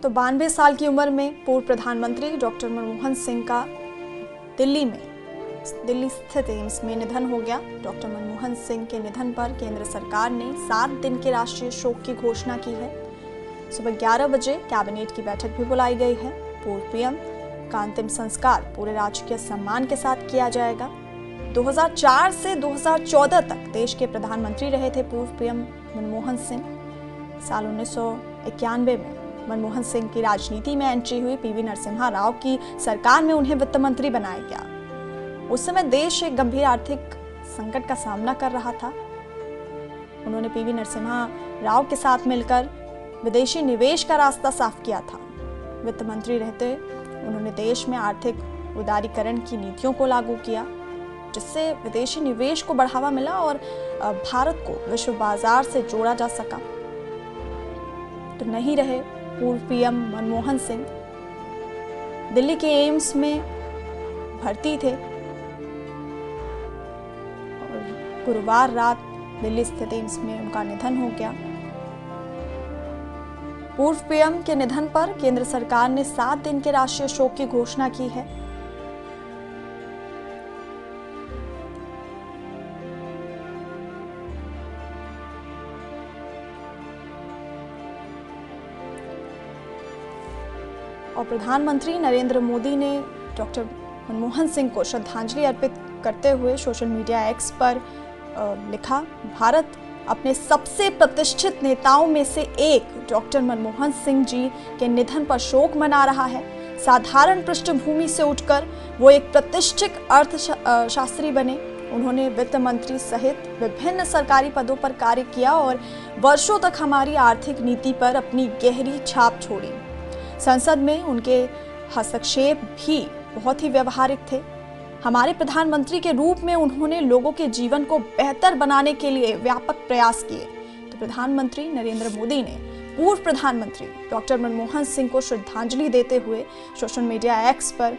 तो 92 साल की उम्र में पूर्व प्रधानमंत्री डॉक्टर मनमोहन सिंह का दिल्ली स्थित एम्स में निधन हो गया। डॉक्टर मनमोहन सिंह के निधन पर केंद्र सरकार ने 7 दिन के राष्ट्रीय शोक की घोषणा की है। सुबह 11 बजे कैबिनेट की बैठक भी बुलाई गई है। पूर्व पीएम का अंतिम संस्कार पूरे राजकीय सम्मान के साथ किया जाएगा। 2004 से 2014 तक देश के प्रधानमंत्री रहे थे पूर्व पीएम मनमोहन सिंह। साल 1991 में मनमोहन सिंह की राजनीति में एंट्री हुई। पीवी नरसिम्हा राव की सरकार में उन्हें वित्त मंत्री बनाया गया। उस समय देश एक गंभीर आर्थिक संकट का सामना कर रहा था। उन्होंने पीवी नरसिम्हा राव के साथ मिलकर विदेशी निवेश का रास्ता साफ किया था। वित्त मंत्री रहते उन्होंने देश में आर्थिक उदारीकरण की नीतियों को लागू किया, जिससे विदेशी निवेश को बढ़ावा मिला और भारत को विश्व बाजार से जोड़ा जा सका। तो नहीं रहे पूर्व पीएम मनमोहन सिंह, दिल्ली के एम्स में भर्ती थे और गुरुवार रात दिल्ली स्थित एम्स में उनका निधन हो गया। पूर्व पीएम के निधन पर केंद्र सरकार ने 7 दिन के राष्ट्रीय शोक की घोषणा की है। और प्रधानमंत्री नरेंद्र मोदी ने डॉक्टर मनमोहन सिंह को श्रद्धांजलि अर्पित करते हुए सोशल मीडिया एक्स पर लिखा, भारत अपने सबसे प्रतिष्ठित नेताओं में से एक डॉक्टर मनमोहन सिंह जी के निधन पर शोक मना रहा है। साधारण पृष्ठभूमि से उठकर वो एक प्रतिष्ठित अर्थशास्त्री बने। उन्होंने वित्त मंत्री सहित विभिन्न सरकारी पदों पर कार्य किया और वर्षों तक हमारी आर्थिक नीति पर अपनी गहरी छाप छोड़ी। संसद में उनके हस्तक्षेप भी बहुत ही व्यवहारिक थे। हमारे प्रधानमंत्री के रूप में उन्होंने लोगों के जीवन को बेहतर बनाने के लिए व्यापक प्रयास किए। तो प्रधानमंत्री नरेंद्र मोदी ने पूर्व प्रधानमंत्री डॉक्टर मनमोहन सिंह को श्रद्धांजलि देते हुए सोशल मीडिया एक्स पर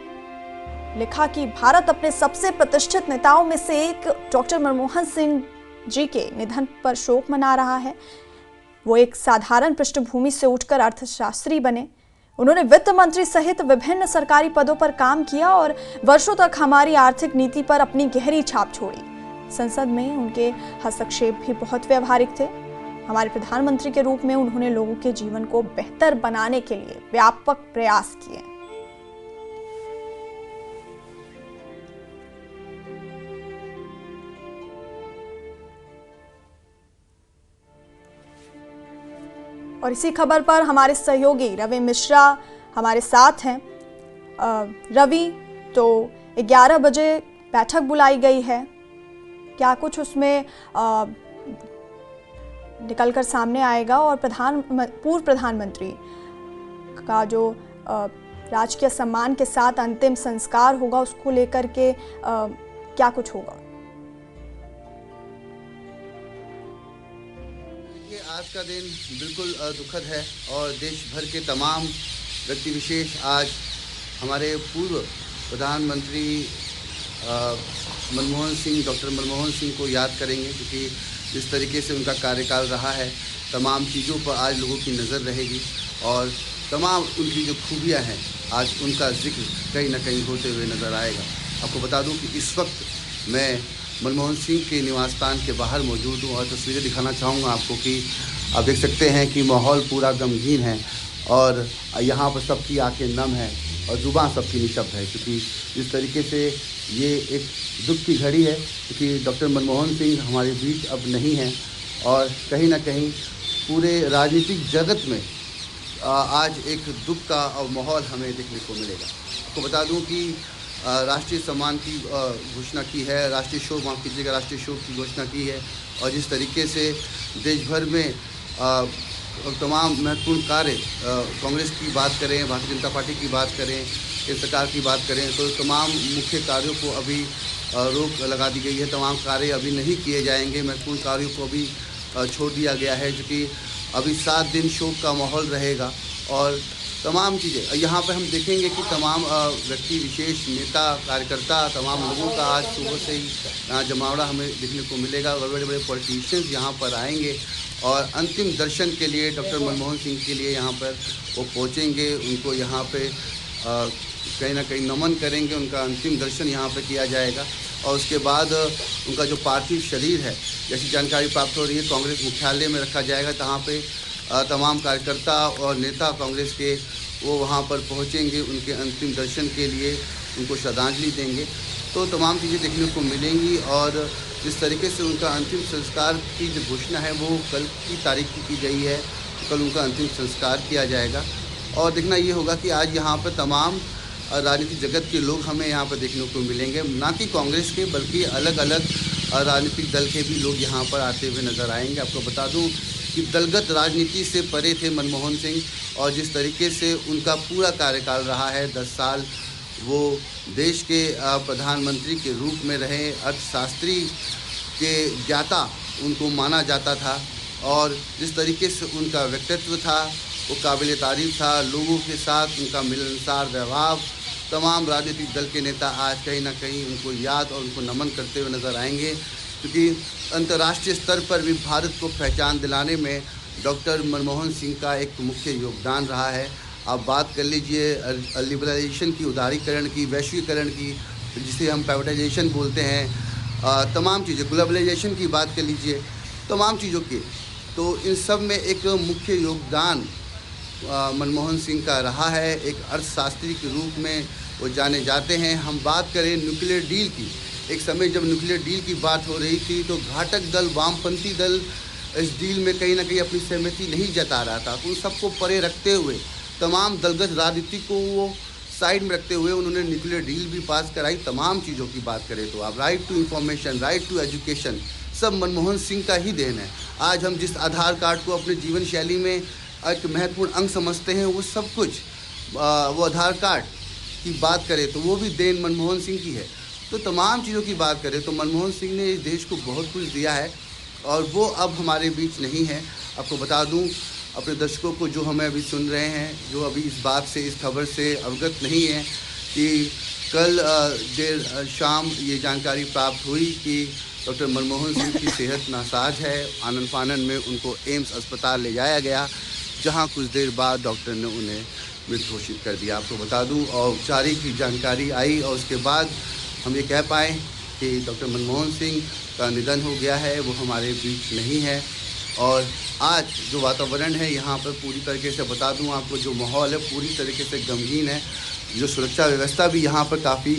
लिखा कि भारत अपने सबसे प्रतिष्ठित नेताओं में से एक डॉक्टर मनमोहन सिंह जी के निधन पर शोक मना रहा है। वो एक साधारण पृष्ठभूमि से उठकर अर्थशास्त्री बने। उन्होंने वित्त मंत्री सहित विभिन्न सरकारी पदों पर काम किया और वर्षों तक हमारी आर्थिक नीति पर अपनी गहरी छाप छोड़ी। संसद में उनके हस्तक्षेप भी बहुत व्यवहारिक थे। हमारे प्रधानमंत्री के रूप में उन्होंने लोगों के जीवन को बेहतर बनाने के लिए व्यापक प्रयास किए। और इसी खबर पर हमारे सहयोगी रवि मिश्रा हमारे साथ हैं। रवि, तो 11 बजे बैठक बुलाई गई है, क्या कुछ उसमें निकलकर सामने आएगा और पूर्व प्रधानमंत्री का जो राजकीय सम्मान के साथ अंतिम संस्कार होगा उसको लेकर के क्या कुछ होगा? आज का दिन बिल्कुल दुखद है और देश भर के तमाम व्यक्ति विशेष आज हमारे पूर्व प्रधानमंत्री डॉक्टर मनमोहन सिंह को याद करेंगे, क्योंकि जिस तरीके से उनका कार्यकाल रहा है तमाम चीज़ों पर आज लोगों की नज़र रहेगी और तमाम उनकी जो खूबियाँ हैं आज उनका जिक्र कहीं ना कहीं होते हुए नज़र आएगा। आपको बता दूं कि इस वक्त मैं मनमोहन सिंह के निवास स्थान के बाहर मौजूद हूँ और तस्वीरें दिखाना चाहूँगा आपको कि आप देख सकते हैं कि माहौल पूरा गमगीन है और यहाँ पर सबकी आंखें नम हैं और जुबान सबकी निशब्द है, क्योंकि जिस तरीके से ये एक दुख की घड़ी है, क्योंकि डॉक्टर मनमोहन सिंह हमारे बीच अब नहीं हैं और कहीं ना कहीं पूरे राजनीतिक जगत में आज एक दुख का माहौल हमें देखने को मिलेगा। आपको बता दूं कि राष्ट्रीय सम्मान की घोषणा की है, राष्ट्रीय शोक की घोषणा की है और जिस तरीके से देश भर में तमाम महत्वपूर्ण कार्य, कांग्रेस की बात करें, भारतीय जनता पार्टी की बात करें, केंद्र सरकार की बात करें, तो तमाम मुख्य कार्यों को अभी रोक लगा दी गई है। तमाम कार्य अभी नहीं किए जाएंगे, महत्वपूर्ण कार्यों को अभी छोड़ दिया गया है, जो कि अभी 7 दिन शोक का माहौल रहेगा और तमाम चीज़ें यहाँ पर हम देखेंगे कि तमाम व्यक्ति विशेष, नेता, कार्यकर्ता, तमाम लोगों का आज सुबह से ही यहाँ जमावड़ा हमें देखने को मिलेगा। बड़े बड़े पॉलिटिशियंस यहाँ पर आएंगे और अंतिम दर्शन के लिए डॉक्टर मनमोहन सिंह के लिए यहाँ पर वो पहुँचेंगे। उनको यहाँ पे कहीं ना कहीं नमन करेंगे, उनका अंतिम दर्शन यहाँ पर किया जाएगा और उसके बाद उनका जो पार्थिव शरीर है, जैसी जानकारी प्राप्त हो रही है, कांग्रेस मुख्यालय में रखा जाएगा। जहाँ पे तमाम कार्यकर्ता और नेता कांग्रेस के वो वहाँ पर पहुँचेंगे, उनके अंतिम दर्शन के लिए उनको श्रद्धांजलि देंगे। तो तमाम चीज़ें देखने को मिलेंगी और जिस तरीके से उनका अंतिम संस्कार की जो घोषणा है वो कल की तारीख की गई है, तो कल उनका अंतिम संस्कार किया जाएगा। और देखना ये होगा कि आज यहाँ पर तमाम राजनीतिक जगत के लोग हमें यहाँ पर देखने को मिलेंगे, ना कि कांग्रेस के बल्कि अलग अलग राजनीतिक दल के भी लोग यहाँ पर आते हुए नज़र आएंगे। आपको बता दूँ कि दलगत राजनीति से परे थे मनमोहन सिंह और जिस तरीके से उनका पूरा कार्यकाल रहा है, 10 साल वो देश के प्रधानमंत्री के रूप में रहे, अर्थशास्त्री के ज्ञाता उनको माना जाता था और जिस तरीके से उनका व्यक्तित्व था वो काबिल तारीफ़ था। लोगों के साथ उनका मिलनसार व्यवहार, तमाम राजनीतिक दल के नेता आज कहीं ना कहीं उनको याद और उनको नमन करते हुए नज़र आएंगे, क्योंकि अंतर्राष्ट्रीय स्तर पर भी भारत को पहचान दिलाने में डॉक्टर मनमोहन सिंह का एक मुख्य योगदान रहा है। आप बात कर लीजिए लिबरलाइजेशन की, उदारीकरण की, वैश्वीकरण की, जिसे हम प्राइवेटाइजेशन बोलते हैं, तमाम चीज़ें, ग्लोबलाइजेशन की बात कर लीजिए, तमाम चीज़ों की, तो इन सब में एक मुख्य योगदान मनमोहन सिंह का रहा है। एक अर्थशास्त्री के रूप में वो जाने जाते हैं। हम बात करें न्यूक्लियर डील की, एक समय जब न्यूक्लियर डील की बात हो रही थी तो घातक दल, वामपंथी दल इस डील में कहीं ना कहीं अपनी सहमति नहीं जता रहा था। तो उन सबको परे रखते हुए, तमाम दलगत राजनीति को वो साइड में रखते हुए उन्होंने न्यूक्लियर डील भी पास कराई। तमाम चीज़ों की बात करें तो आप right to information, right to education, सब मनमोहन सिंह का ही देन है। आज हम जिस आधार कार्ड को अपने जीवन शैली में एक महत्वपूर्ण अंग समझते हैं, वो सब कुछ वो आधार कार्ड की बात करें तो वो भी देन मनमोहन सिंह की है। तो तमाम चीज़ों की बात करें तो मनमोहन सिंह ने इस देश को बहुत कुछ दिया है और वो अब हमारे बीच नहीं है। आपको बता दूं, अपने दर्शकों को जो हमें अभी सुन रहे हैं, जो अभी इस बात से, इस खबर से अवगत नहीं है कि कल देर शाम ये जानकारी प्राप्त हुई कि डॉक्टर मनमोहन सिंह की सेहत नासाज है। आनन फानन में उनको एम्स अस्पताल ले जाया गया, जहां कुछ देर बाद डॉक्टर ने उन्हें मृत घोषित कर दिया। आपको बता दूं, औपचारिक की जानकारी आई और उसके बाद हम ये कह पाए कि डॉक्टर मनमोहन सिंह का निधन हो गया है, वो हमारे बीच नहीं है। और आज जो वातावरण है यहाँ पर, पूरी तरीके से बता दूं आपको, जो माहौल है पूरी तरीके से गमगीन है। जो सुरक्षा व्यवस्था भी यहाँ पर काफ़ी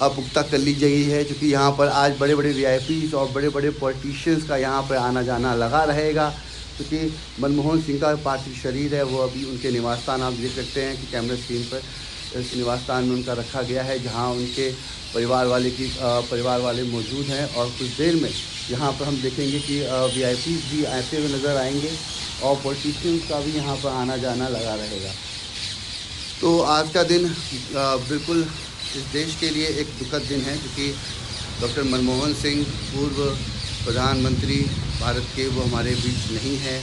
पुख्ता कर ली गई है, क्योंकि यहाँ पर आज बड़े बड़े VIPs और बड़े बड़े पॉलिटिशियंस का यहाँ पर आना जाना लगा रहेगा, क्योंकि मनमोहन सिंह का पार्थिव शरीर है वो अभी उनके निवास स्थान, आप देख सकते हैं कि कैमरा स्क्रीन पर इस निवास स्थान में उनका रखा गया है, जहाँ उनके परिवार वाले मौजूद हैं। और कुछ देर में यहाँ पर हम देखेंगे कि VIPs भी आते हुए नज़र आएंगे और पॉलिटिशियंस का भी यहाँ पर आना जाना लगा रहेगा। तो आज का दिन बिल्कुल इस देश के लिए एक दुखद दिन है, क्योंकि डॉक्टर मनमोहन सिंह पूर्व प्रधानमंत्री भारत के, वो हमारे बीच नहीं है।